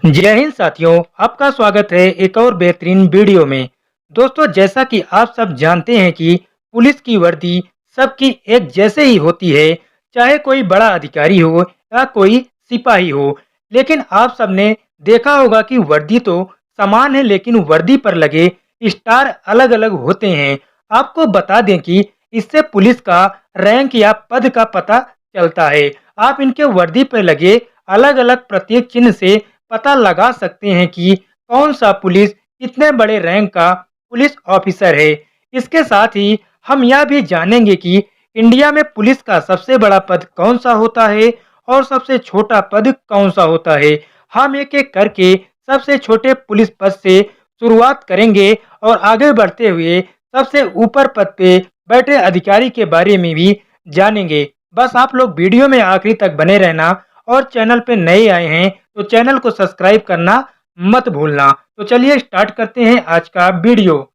जय हिंद साथियों, आपका स्वागत है एक और बेहतरीन वीडियो में। दोस्तों, जैसा कि आप सब जानते हैं कि पुलिस की वर्दी सबकी एक जैसे ही होती है, चाहे कोई बड़ा अधिकारी हो या कोई सिपाही हो। लेकिन आप सबने देखा होगा कि वर्दी तो समान है, लेकिन वर्दी पर लगे स्टार अलग-अलग होते हैं। आपको बता दें कि इससे पुलिस का रैंक या पद का पता चलता है। आप इनके वर्दी पर लगे अलग-अलग प्रतीक चिन्ह से पता लगा सकते हैं कि कौन सा पुलिस कितने बड़े रैंक का पुलिस ऑफिसर है। इसके साथ ही हम यह भी जानेंगे कि इंडिया में पुलिस का सबसे बड़ा पद कौन सा होता है और सबसे छोटा पद कौन सा होता है। हम एक एक करके सबसे छोटे पुलिस पद से शुरुआत करेंगे और आगे बढ़ते हुए सबसे ऊपर पद पे बैठे अधिकारी के बारे में भी जानेंगे। बस आप लोग वीडियो में आखिरी तक बने रहना और चैनल पे नए आए हैं तो चैनल को सब्सक्राइब करना मत भूलना। तो चलिए स्टार्ट करते हैं आज का वीडियो।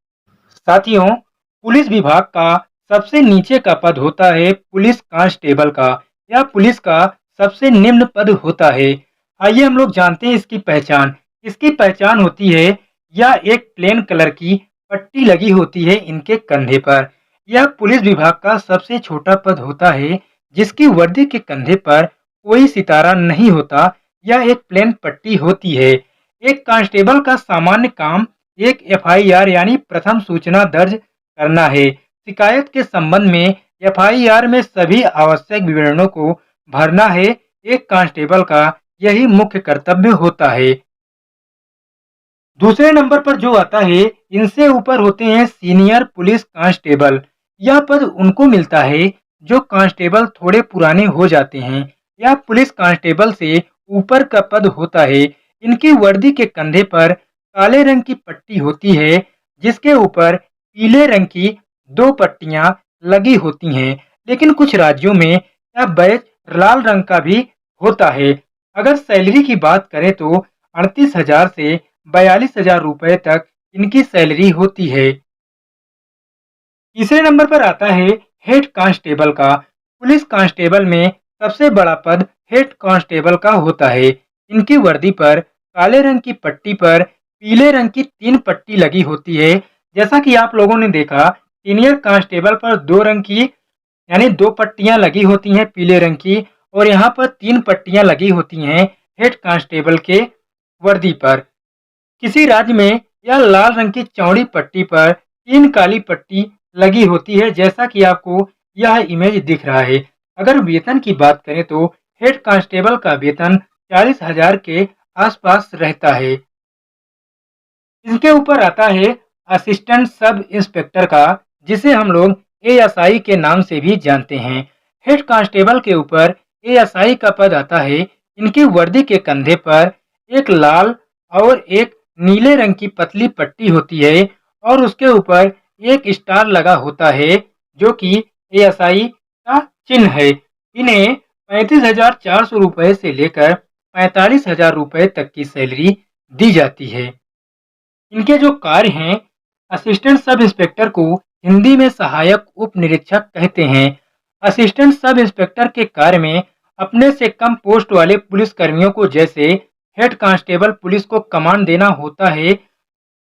साथियों, पुलिस विभाग का सबसे नीचे का पद होता है पुलिस कांस्टेबल का। यह पुलिस का सबसे निम्न पद होता है। आइए हम लोग जानते हैं इसकी पहचान। इसकी पहचान होती है, यह एक प्लेन कलर की पट्टी लगी होती है इनके कंधे पर। यह पुलिस विभाग का सबसे छोटा पद होता है जिसकी वर्दी के कंधे पर कोई सितारा नहीं होता। यह एक प्लेन पट्टी होती है। एक कांस्टेबल का सामान्य काम एक एफआईआर यानी प्रथम सूचना दर्ज करना है। शिकायत के संबंध में एफआईआर में सभी आवश्यक विवरणों को भरना है। एक कांस्टेबल का यही मुख्य कर्तव्य होता है। दूसरे नंबर पर जो आता है, इनसे ऊपर होते हैं सीनियर पुलिस कांस्टेबल। यह पद उनको मिलता है जो कांस्टेबल थोड़े पुराने हो जाते हैं। यह पुलिस कांस्टेबल से ऊपर का पद होता है। इनकी वर्दी के कंधे पर काले रंग की पट्टी होती है जिसके ऊपर पीले रंग की दो पट्टियां लगी होती हैं। लेकिन कुछ राज्यों में यह बैज लाल रंग का भी होता है। अगर सैलरी की बात करें तो 38,000 से 42,000 रुपए तक इनकी सैलरी होती है। तीसरे नंबर पर आता है हेड कांस्टेबल का। पुलिस कांस्टेबल में सबसे बड़ा पद हेड कांस्टेबल का होता है। इनकी वर्दी पर काले रंग की पट्टी पर पीले रंग की 3 पट्टी लगी होती है। जैसा कि आप लोगों ने देखा, सीनियर कांस्टेबल पर 2 रंग की यानी 2 पट्टियां लगी होती हैं पीले रंग की, और यहाँ पर 3 पट्टियां लगी होती हैं हेड कांस्टेबल के वर्दी पर। किसी राज्य में यह लाल रंग की चौड़ी पट्टी पर 3 काली पट्टी लगी होती है, जैसा कि आपको यह इमेज दिख रहा है। अगर वेतन की बात करें तो हेड कांस्टेबल का वेतन 40,000 के आसपास रहता है। इसके ऊपर आता है असिस्टेंट सब इंस्पेक्टर का, जिसे हम लोग एएसआई के नाम से भी जानते हैं। हेड कांस्टेबल के ऊपर एएसआई का पद आता है। इनकी वर्दी के कंधे पर एक लाल और एक नीले रंग की पतली पट्टी होती है और उसके ऊपर एक स्टार लगा होता है जो कि एएसआई का चिन्ह है। इन्हें 35,400 रुपए से लेकर 45,000 रुपए तक की सैलरी दी जाती है। इनके जो कार्य हैं, असिस्टेंट सब इंस्पेक्टर को हिंदी में सहायक उप निरीक्षक कहते हैं। असिस्टेंट सब इंस्पेक्टर के कार्य में अपने से कम पोस्ट वाले पुलिस कर्मियों को, जैसे हेड कांस्टेबल पुलिस को कमांड देना होता है।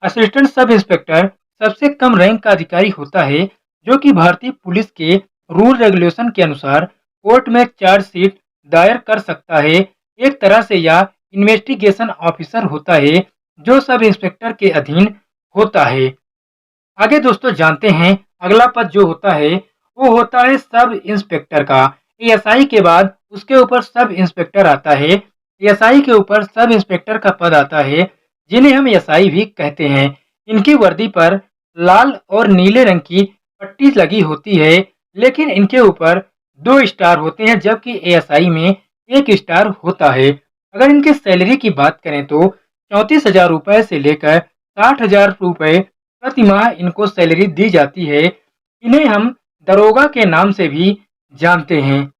असिस्टेंट सब इंस्पेक्टर सबसे कम रैंक का अधिकारी होता है जो कि भारतीय पुलिस के रूल रेगुलेशन के अनुसार कोर्ट में चार्जशीट दायर कर सकता है। एक तरह से यह इन्वेस्टिगेशन ऑफिसर होता है जो सब इंस्पेक्टर के अधीन होता है। आगे दोस्तों जानते हैं अगला पद जो होता है वो होता है सब इंस्पेक्टर का। एएसआई के बाद उसके ऊपर सब इंस्पेक्टर आता है। एएसआई के ऊपर सब इंस्पेक्टर का पद आता है जिन्हें हम एएसआई भी कहते हैं। इनकी वर्दी पर लाल और नीले रंग की पट्टी लगी होती है, लेकिन इनके ऊपर 2 स्टार होते हैं जबकि एएसआई में 1 स्टार होता है। अगर इनके सैलरी की बात करें तो 34,000 रुपए से लेकर 60,000 रुपए प्रति माह इनको सैलरी दी जाती है। इन्हें हम दरोगा के नाम से भी जानते हैं।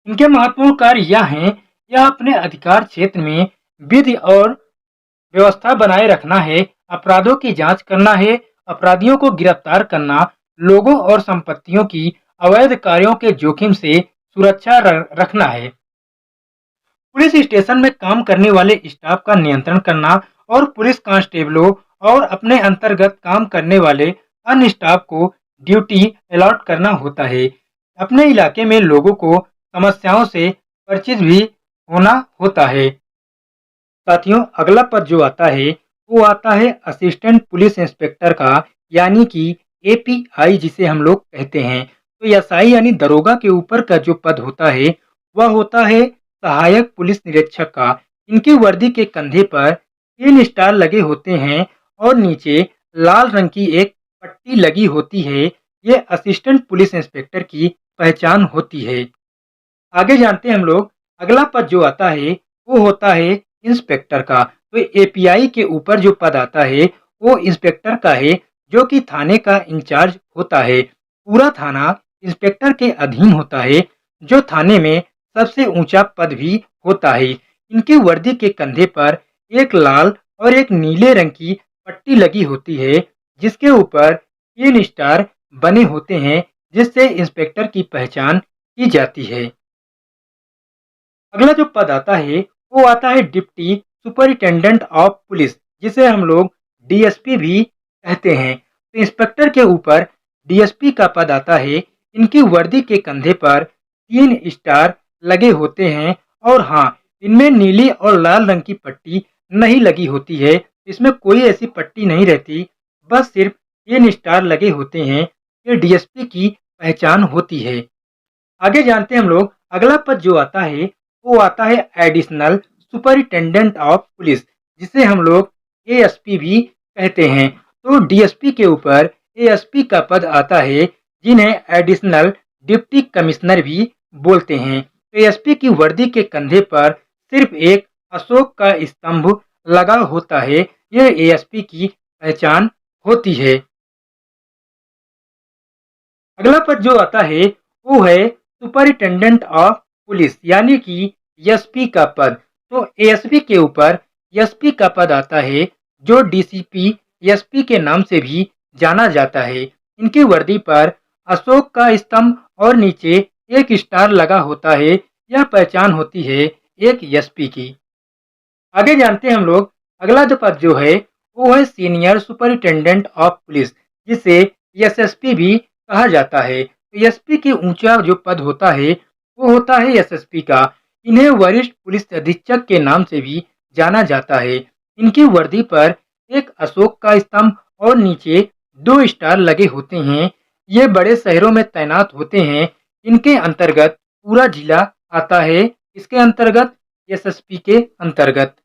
इनके महत्वपूर्ण कार्य यह हैं, यह अपने अधिकार क्षेत्र में विधि और व्यवस्था बनाए रखना है, अपराधों की जांच करना है, अपराधियों को गिरफ्तार करना, लोगों और संपत्तियों की अवैध कार्यों के जोखिम से सुरक्षा रखना है। पुलिस स्टेशन में काम करने वाले स्टाफ का नियंत्रण करना और पुलिस कांस्टेबलों और अपने अंतर्गत काम करने वाले अन्य स्टाफ को ड्यूटी अलॉट करना होता है। अपने इलाके में लोगों को समस्याओं से परिचित भी होना होता है। साथियों, अगला पद जो आता है वो आता है असिस्टेंट पुलिस इंस्पेक्टर का, यानी कि एपीआई जिसे हम लोग कहते हैं। तो एसआई यानी दरोगा के ऊपर का जो पद होता है वह होता है सहायक पुलिस निरीक्षक का। इनकी वर्दी के कंधे पर 3 स्टार लगे होते हैं और नीचे लाल रंग की एक पट्टी लगी होती है। ये असिस्टेंट पुलिस इंस्पेक्टर की पहचान होती है। आगे जानते हैं हम लोग, अगला पद जो आता है वो होता है इंस्पेक्टर का। तो एपीआई के ऊपर जो पद आता है वो इंस्पेक्टर का है, जो कि थाने का इंचार्ज होता है। पूरा थाना इंस्पेक्टर के अधीन होता है, जो थाने में सबसे ऊंचा पद भी होता है। इनकी वर्दी के कंधे पर एक लाल और एक नीले रंग की पट्टी लगी होती है, जिसके ऊपर 3 स्टार बने होते हैं, जिससे इंस्पेक्टर की पहचान की जाती है। अगला जो पद आता है वो आता है डिप्टी सुपरिटेंडेंट ऑफ पुलिस, जिसे हम लोग डीएसपी भी कहते हैं। तो इंस्पेक्टर के ऊपर डीएसपी का पद आता है। इनकी वर्दी के कंधे पर 3 स्टार लगे होते हैं और हाँ, इनमें नीली और लाल रंग की पट्टी नहीं लगी होती है। इसमें कोई ऐसी पट्टी नहीं रहती, बस सिर्फ 3 स्टार लगे होते हैं। ये डीएसपी की पहचान होती है। आगे जानते हैं हम लोग, अगला पद जो आता है वो आता है एडिशनल सुपरिटेंडेंट ऑफ पुलिस, जिसे हम लोग एएसपी भी कहते हैं। तो डीएसपी के ऊपर एएसपी का पद आता है, जिन्हें एडिशनल डिप्टी कमिश्नर भी बोलते हैं। तो एएसपी की वर्दी के कंधे पर सिर्फ एक अशोक का स्तंभ लगा होता है। यह एएसपी की पहचान होती है। अगला पद जो आता है वो है सुपरिटेंडेंट ऑफ पुलिस, यानी कि एसपी का पद। तो एसपी के ऊपर एसपी का पद आता है, जो डीसीपी एसपी के नाम से भी जाना जाता है। इनकी वर्दी पर अशोक का स्तंभ और नीचे 1 स्टार लगा होता है। यह पहचान होती है एक एसपी की। आगे जानते हैं हम लोग, अगला जो पद जो है वो है सीनियर सुपरिटेंडेंट ऑफ पुलिस, जिसे एसएसपी भी कहा जाता है। तो एसपी के ऊंचा जो पद होता है वो होता है एसएसपी का। इन्हें वरिष्ठ पुलिस अधीक्षक के नाम से भी जाना जाता है। इनकी वर्दी पर एक अशोक का स्तंभ और नीचे 2 स्टार लगे होते हैं। ये बड़े शहरों में तैनात होते हैं। इनके अंतर्गत पूरा जिला आता है। इसके अंतर्गत एसएसपी के अंतर्गत।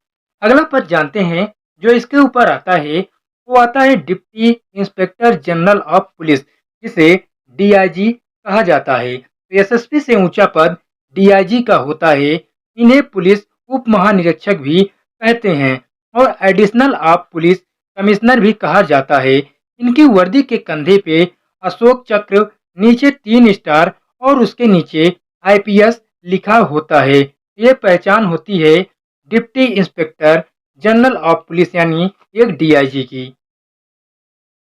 अगला पद जानते हैं जो इसके ऊपर आता है वो आता है deputy inspector general of police, जिसे डीआईजी कहा जाता है। तो एसएसपी से ऊंचा पद डीआईजी का होता है। इन्हें पुलिस उप महानिरीक्षक भी कहते हैं और एडिशनल ऑफ पुलिस कमिश्नर भी कहा जाता है। इनकी वर्दी के कंधे पे अशोक चक्र, नीचे 3 स्टार और उसके नीचे आईपीएस लिखा होता है। ये पहचान होती है deputy inspector general of police, यानी एक डीआईजी की।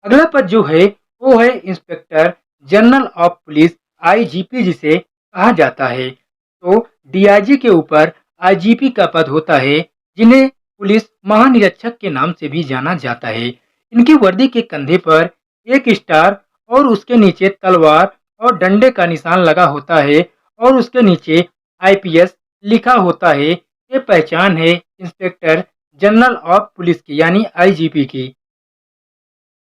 अगला पद जो है वो है inspector general of police, IGP जिसे कहा जाता है। तो डीआईजी के ऊपर आईजीपी का पद होता है, जिन्हें पुलिस महानिरीक्षक के नाम से भी जाना जाता है। इनकी वर्दी के कंधे पर 1 स्टार और उसके नीचे तलवार और डंडे का निशान लगा होता है और उसके नीचे आईपीएस लिखा होता है। ये पहचान है इंस्पेक्टर जनरल ऑफ पुलिस की, यानी आईजीपी की।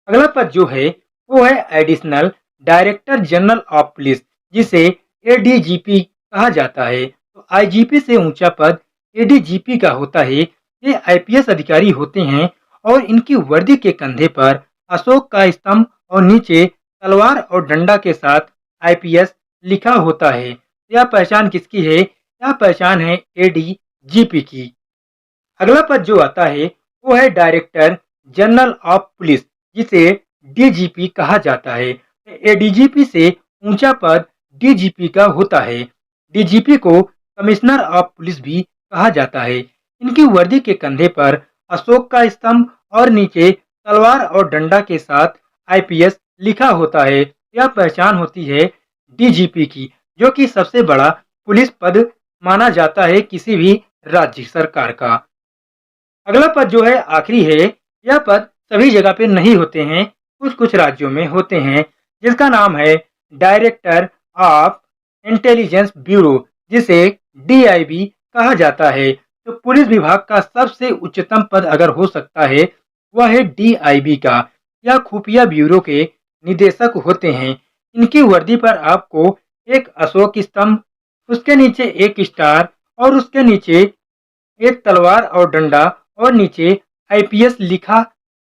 अगला पद जो है वो है additional director general of police, जिसे एडीजीपी कहा जाता है। तो आईजीपी से ऊंचा पद एडीजीपी का होता है। ये आईपीएस अधिकारी होते हैं और इनकी वर्दी के कंधे पर अशोक का स्तंभ और नीचे तलवार और डंडा के साथ आईपीएस लिखा होता है। यह पहचान किसकी है? यह पहचान है एडीजीपी की। अगला पद जो आता है वो है डायरेक्टर जनरल ऑफ पुलिस, जिसे डीजीपी कहा जाता है। एडीजीपी से ऊंचा पद डीजीपी का होता है। डीजीपी को कमिश्नर ऑफ पुलिस भी कहा जाता है। इनकी वर्दी के कंधे पर अशोक का स्तंभ और नीचे तलवार और डंडा के साथ आईपीएस लिखा होता है। यह पहचान होती है डीजीपी की, जो कि सबसे बड़ा पुलिस पद माना जाता है किसी भी राज्य सरकार का। अगला पद जो है आखिरी है, यह पद सभी जगह पे नहीं होते हैं, कुछ कुछ राज्यों में होते हैं, जिसका नाम है डायरेक्टर ऑफ इंटेलिजेंस ब्यूरो, जिसे डीआईबी कहा जाता है। तो पुलिस विभाग का सबसे उच्चतम पद अगर हो सकता है, वह है डीआईबी का। यह खुफिया ब्यूरो के निदेशक होते हैं। इनकी वर्दी पर आपको एक अशोक स्तंभ, उसके नीचे एक स्टार और उसके नीचे एक तलवार और डंडा और नीचे आईपीएस लिखा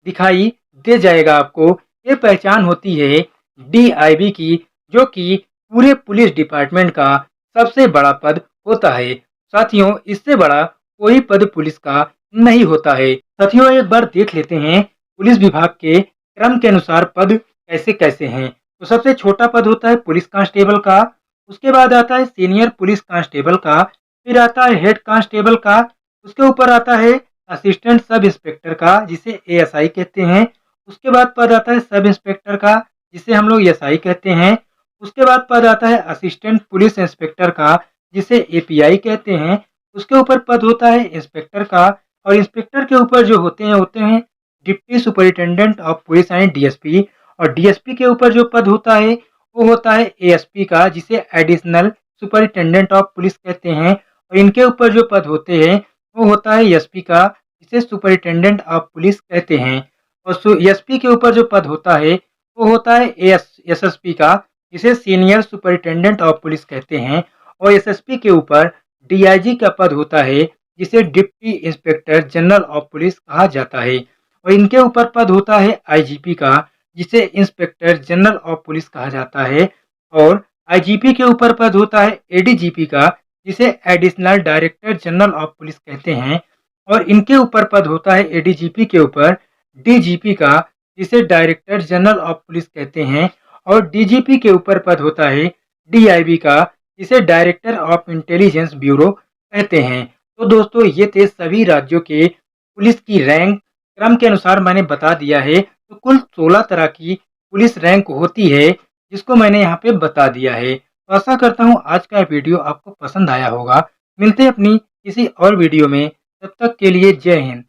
दिखाई दे जाएगा आपको। ये पहचान होती है डीआईबी की, जो कि पूरे पुलिस डिपार्टमेंट का सबसे बड़ा पद होता है। साथियों, इससे बड़ा कोई पद पुलिस का नहीं होता है। साथियों, एक बार देख लेते हैं पुलिस विभाग के क्रम के अनुसार पद कैसे कैसे हैं। तो सबसे छोटा पद होता है पुलिस कांस्टेबल का, उसके बाद आता है सीनियर पुलिस कांस्टेबल का, फिर आता है हेड कांस्टेबल का, उसके ऊपर आता है असिस्टेंट सब इंस्पेक्टर का, जिसे एएसआई कहते हैं। उसके बाद पद आता है सब इंस्पेक्टर का, जिसे हम लोग एसआई कहते हैं। उसके बाद पद आता है असिस्टेंट पुलिस इंस्पेक्टर का, जिसे एपीआई कहते हैं। उसके ऊपर पद होता है इंस्पेक्टर का, और इंस्पेक्टर के ऊपर जो होते हैं deputy superintendent of police and DSP, और डीएसपी के ऊपर जो पद होता है वो होता है एएसपी का, जिसे एडिशनल सुपरिटेंडेंट ऑफ पुलिस कहते हैं। और इनके ऊपर जो पद होते हैं वो होता है एसपी का, जिसे सुपरिटेंडेंट ऑफ पुलिस कहते हैं। और एसपी के ऊपर जो पद होता है वो होता है एसएसपी का, जिसे सीनियर सुपरिटेंडेंट ऑफ पुलिस कहते हैं। और एसएसपी के ऊपर डीआईजी का पद होता है, जिसे deputy inspector general of police कहा जाता है। और इनके ऊपर पद होता है आईजीपी का, जिसे इंस्पेक्टर जनरल ऑफ पुलिस कहा जाता है। और आईजीपी के ऊपर पद होता है एडीजीपी का, जिसे additional director general of police कहते हैं। और इनके ऊपर पद होता है एडीजीपी के ऊपर डीजीपी का, जिसे डायरेक्टर जनरल ऑफ पुलिस कहते हैं। और डीजीपी के ऊपर पद होता है डीआईबी का, जिसे डायरेक्टर ऑफ इंटेलिजेंस ब्यूरो कहते हैं। तो दोस्तों, ये थे सभी राज्यों के पुलिस की रैंक, क्रम के अनुसार मैंने बता दिया है। तो कुल 16 तरह की पुलिस रैंक होती है, जिसको मैंने यहाँ पे बता दिया है। तो आशा करता हूँ आज का वीडियो आपको पसंद आया होगा। मिलते हैं अपनी किसी और वीडियो में, तब तक के लिए जय हिंद।